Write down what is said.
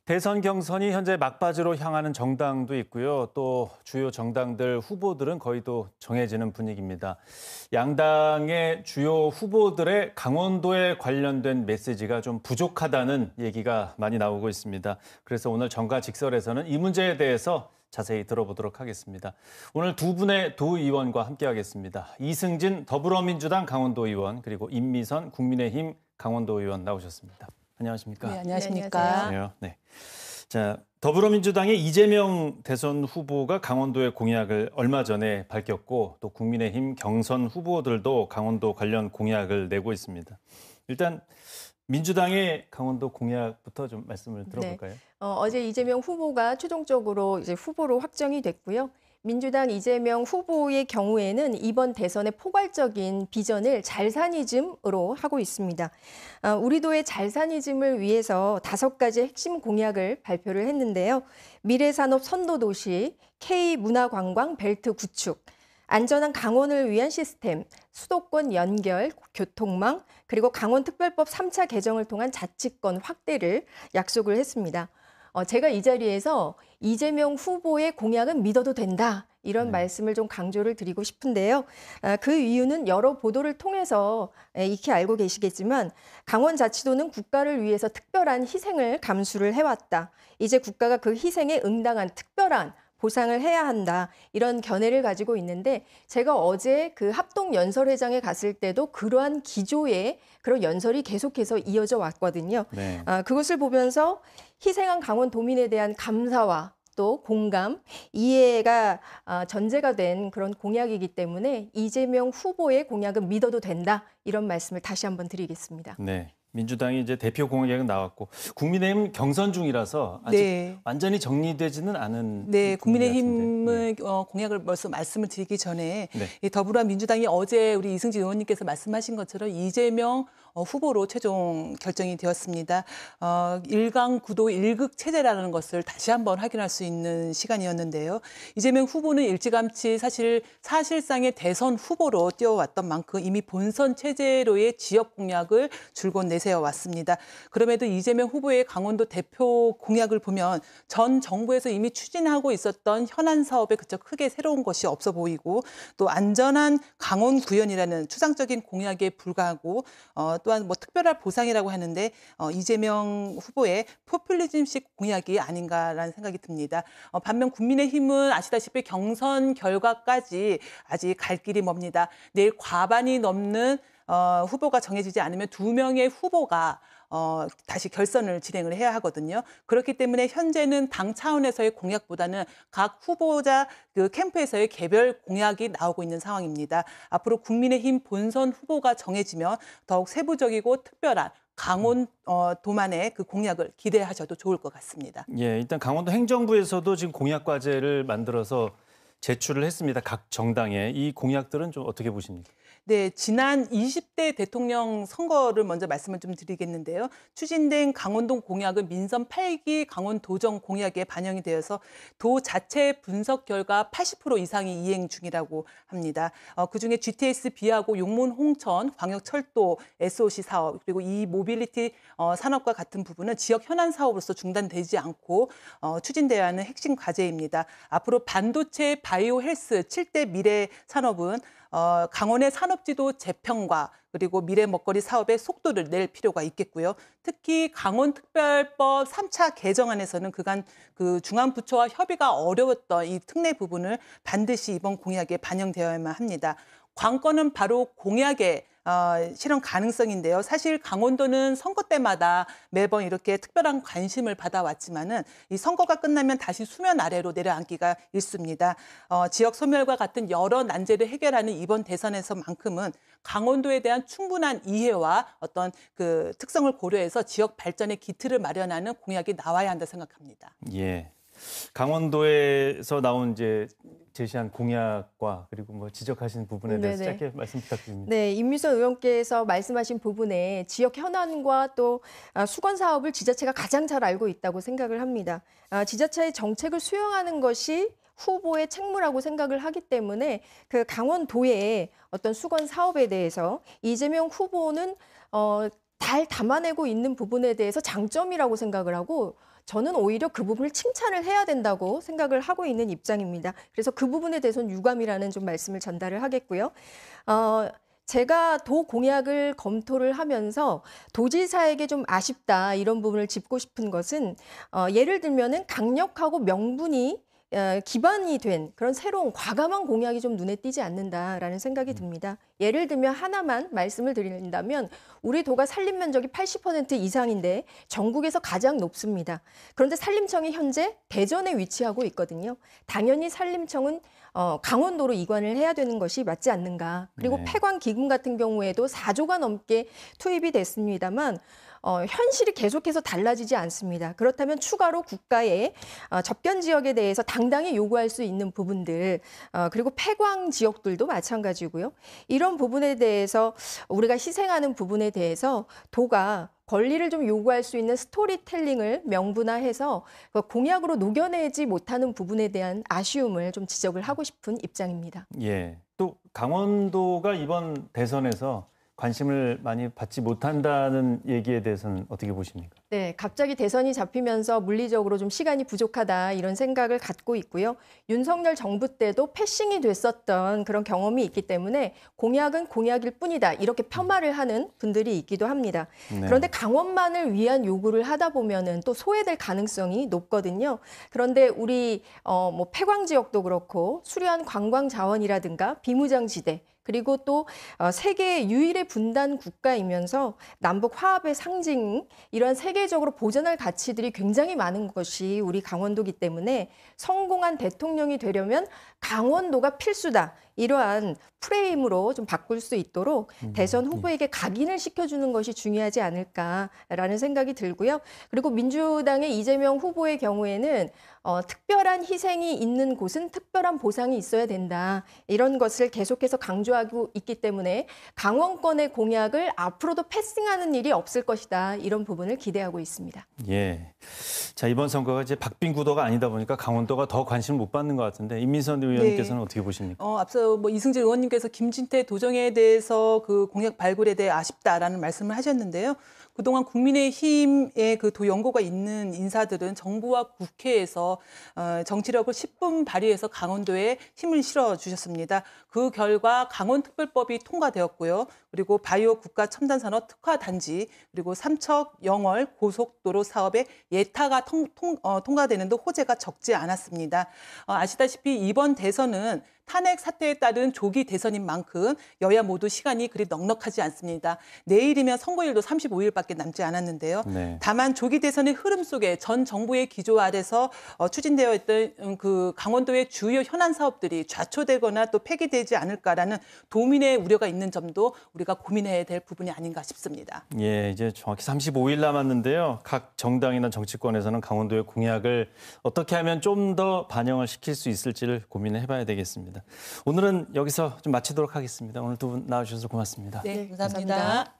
대선 경선이 현재 막바지로 향하는 정당도 있고요. 또 주요 정당들 후보들은 거의 또 정해지는 분위기입니다. 양당의 주요 후보들의 강원도에 관련된 메시지가 좀 부족하다는 얘기가 많이 나오고 있습니다. 그래서 오늘 정가직설에서는 이 문제에 대해서 자세히 들어보도록 하겠습니다. 오늘 두 분의 도의원과 함께하겠습니다. 이승진 더불어민주당 강원도 의원 그리고 임미선 국민의힘 강원도 의원 나오셨습니다. 안녕하십니까? 네, 안녕하십니까? 네. 자, 더불어민주당의 이재명 대선 후보가 강원도의 공약을 얼마 전에 밝혔고 또 국민의힘 경선 후보들도 강원도 관련 공약을 내고 있습니다. 일단 민주당의 강원도 공약부터 좀 말씀을 들어볼까요? 네. 어제 이재명 후보가 최종적으로 이제 후보로 확정이 됐고요. 민주당 이재명 후보의 경우에는 이번 대선의 포괄적인 비전을 잘사니즘으로 하고 있습니다. 우리 도의 잘사니즘을 위해서 5가지 핵심 공약을 발표를 했는데요. 미래산업 선도도시, K문화관광 벨트 구축, 안전한 강원을 위한 시스템, 수도권 연결, 교통망, 그리고 강원특별법 3차 개정을 통한 자치권 확대를 약속을 했습니다. 제가 이 자리에서 이재명 후보의 공약은 믿어도 된다. 이런 말씀을 좀 강조를 드리고 싶은데요. 그 이유는 여러 보도를 통해서 익히 알고 계시겠지만 강원자치도는 국가를 위해서 특별한 희생을 감수를 해왔다. 이제 국가가 그 희생에 응당한 특별한 보상을 해야 한다. 이런 견해를 가지고 있는데 제가 어제 그 합동연설회장에 갔을 때도 그러한 기조의 그런 연설이 계속해서 이어져 왔거든요. 네. 그것을 보면서 희생한 강원도민에 대한 감사와 또 공감, 이해가 전제가 된 그런 공약이기 때문에 이재명 후보의 공약은 믿어도 된다. 이런 말씀을 다시 한번 드리겠습니다. 네. 민주당이 이제 대표 공약은 나왔고 국민의힘 경선 중이라서 아직 완전히 정리되지는 않은 네, 국민의힘의 공약을 벌써 말씀을 드리기 전에 이 더불어민주당이 어제 우리 이승진 의원님께서 말씀하신 것처럼 이재명 후보로 최종 결정이 되었습니다. 1강 구도 1극 체제라는 것을 다시 한번 확인할 수 있는 시간이었는데요. 이재명 후보는 일찌감치 사실상의 대선 후보로 뛰어왔던 만큼 이미 본선 체제로의 지역 공약을 줄곧 내세워 왔습니다. 그럼에도 이재명 후보의 강원도 대표 공약을 보면 전 정부에서 이미 추진하고 있었던 현안 사업에 그저 크게 새로운 것이 없어 보이고 또 안전한 강원 구현이라는 추상적인 공약에 불과하고 또한 뭐 특별한 보상이라고 하는데 이재명 후보의 포퓰리즘식 공약이 아닌가라는 생각이 듭니다. 반면 국민의힘은 아시다시피 경선 결과까지 아직 갈 길이 멉니다. 내일 과반이 넘는 후보가 정해지지 않으면 2명의 후보가 다시 결선을 진행을 해야 하거든요. 그렇기 때문에 현재는 당 차원에서의 공약보다는 각 후보자 그 캠프에서의 개별 공약이 나오고 있는 상황입니다. 앞으로 국민의힘 본선 후보가 정해지면 더욱 세부적이고 특별한 강원도만의 그 공약을 기대하셔도 좋을 것 같습니다. 예, 일단 강원도 행정부에서도 지금 공약 과제를 만들어서 제출을 했습니다. 각 정당에. 이 공약들은 좀 어떻게 보십니까? 네, 지난 20대 대통령 선거를 먼저 말씀을 좀 드리겠는데요. 추진된 강원도 공약은 민선 8기 강원도정 공약에 반영이 되어서 도 자체 분석 결과 80% 이상이 이행 중이라고 합니다. 그중에 GTS 비하고 용문 홍천 광역철도 SOC 사업 그리고 이 모빌리티 산업과 같은 부분은 지역 현안 사업으로서 중단되지 않고 추진돼야 하는 핵심 과제입니다. 앞으로 반도체 바이오 헬스 7대 미래 산업은 강원의 산업지도 재평과 그리고 미래 먹거리 사업의 속도를 낼 필요가 있겠고요. 특히 강원특별법 3차 개정안에서는 그간 그 중앙부처와 협의가 어려웠던 이 특례 부분을 반드시 이번 공약에 반영되어야만 합니다. 관건은 바로 공약의 실현 가능성인데요. 사실 강원도는 선거 때마다 매번 이렇게 특별한 관심을 받아왔지만은 이 선거가 끝나면 다시 수면 아래로 내려앉기가 일쑤입니다. 지역 소멸과 같은 여러 난제를 해결하는 이번 대선에서만큼은 강원도에 대한 충분한 이해와 어떤 그 특성을 고려해서 지역 발전의 기틀을 마련하는 공약이 나와야 한다 생각합니다. 예. 강원도에서 나온 제시한 공약과 그리고 뭐 지적하신 부분에 대해서 짧게 말씀 부탁드립니다. 네, 임미선 의원께서 말씀하신 부분에 지역 현안과 또 수건 사업을 지자체가 가장 잘 알고 있다고 생각을 합니다. 지자체의 정책을 수용하는 것이 후보의 책무라고 생각을 하기 때문에 그 강원도의 어떤 수건 사업에 대해서 이재명 후보는 잘 담아내고 있는 부분에 대해서 장점이라고 생각을 하고 저는 오히려 그 부분을 칭찬을 해야 된다고 생각을 하고 있는 입장입니다. 그래서 그 부분에 대해서는 유감이라는 좀 말씀을 전달을 하겠고요. 제가 도 공약을 검토를 하면서 도지사에게 좀 아쉽다 이런 부분을 짚고 싶은 것은 예를 들면은 강력하고 명분이 기반이 된 그런 새로운 과감한 공약이 좀 눈에 띄지 않는다라는 생각이 듭니다. 예를 들면 하나만 말씀을 드린다면 우리 도가 산림 면적이 80% 이상인데 전국에서 가장 높습니다. 그런데 산림청이 현재 대전에 위치하고 있거든요. 당연히 산림청은 강원도로 이관을 해야 되는 것이 맞지 않는가. 그리고 네. 폐광 기금 같은 경우에도 4조가 넘게 투입이 됐습니다만 현실이 계속해서 달라지지 않습니다. 그렇다면 추가로 국가의 접견 지역에 대해서 당당히 요구할 수 있는 부분들, 그리고 폐광 지역들도 마찬가지고요. 이런 부분에 대해서 우리가 희생하는 부분에 대해서 도가 권리를 좀 요구할 수 있는 스토리텔링을 명분화해서 공약으로 녹여내지 못하는 부분에 대한 아쉬움을 좀 지적을 하고 싶은 입장입니다. 예. 또 강원도가 이번 대선에서 관심을 많이 받지 못한다는 얘기에 대해서는 어떻게 보십니까? 네, 갑자기 대선이 잡히면서 물리적으로 좀 시간이 부족하다 이런 생각을 갖고 있고요. 윤석열 정부 때도 패싱이 됐었던 그런 경험이 있기 때문에 공약은 공약일 뿐이다 이렇게 폄하를 하는 분들이 있기도 합니다. 네. 그런데 강원만을 위한 요구를 하다 보면은 또 소외될 가능성이 높거든요. 그런데 우리 뭐 폐광 지역도 그렇고 수려한 관광 자원이라든가 비무장지대 그리고 또 세계 유일의 분단 국가이면서 남북 화합의 상징 이런 세계적으로 보존할 가치들이 굉장히 많은 것이 우리 강원도이기 때문에 성공한 대통령이 되려면 강원도가 필수다. 이러한 프레임으로 좀 바꿀 수 있도록 대선 후보에게 각인을 시켜주는 것이 중요하지 않을까라는 생각이 들고요. 그리고 민주당의 이재명 후보의 경우에는 특별한 희생이 있는 곳은 특별한 보상이 있어야 된다. 이런 것을 계속해서 강조하고 있기 때문에 강원권의 공약을 앞으로도 패싱하는 일이 없을 것이다. 이런 부분을 기대하고 있습니다. 예. 자, 이번 선거가 이제 박빙 구도가 아니다 보니까 강원도가 더 관심을 못 받는 것 같은데 임민선 의원님께서는 어떻게 보십니까? 앞서 뭐 이승재 의원님께서 김진태 도정에 대해서 그 공약 발굴에 대해 아쉽다라는 말씀을 하셨는데요. 그동안 국민의힘의 그 도 연고가 있는 인사들은 정부와 국회에서 정치력을 10분 발휘해서 강원도에 힘을 실어 주셨습니다. 그 결과 강원특별법이 통과되었고요. 그리고 바이오 국가 첨단산업 특화 단지 그리고 삼척 영월 고속도로 사업의 예타가 통과되는 등 호재가 적지 않았습니다. 아시다시피 이번 대선은 탄핵 사태에 따른 조기 대선인 만큼 여야 모두 시간이 그리 넉넉하지 않습니다. 내일이면 선거일도 35일밖에 남지 않았는데요. 네. 다만 조기 대선의 흐름 속에 전 정부의 기조 아래서 추진되어 있던 그 강원도의 주요 현안 사업들이 좌초되거나 또 폐기되지 않을까라는 도민의 우려가 있는 점도 우리가 고민해야 될 부분이 아닌가 싶습니다. 예, 이제 정확히 35일 남았는데요. 각 정당이나 정치권에서는 강원도의 공약을 어떻게 하면 좀 더 반영을 시킬 수 있을지를 고민해 봐야 되겠습니다. 오늘은 여기서 좀 마치도록 하겠습니다. 오늘 두 분 나와주셔서 고맙습니다. 네, 감사합니다.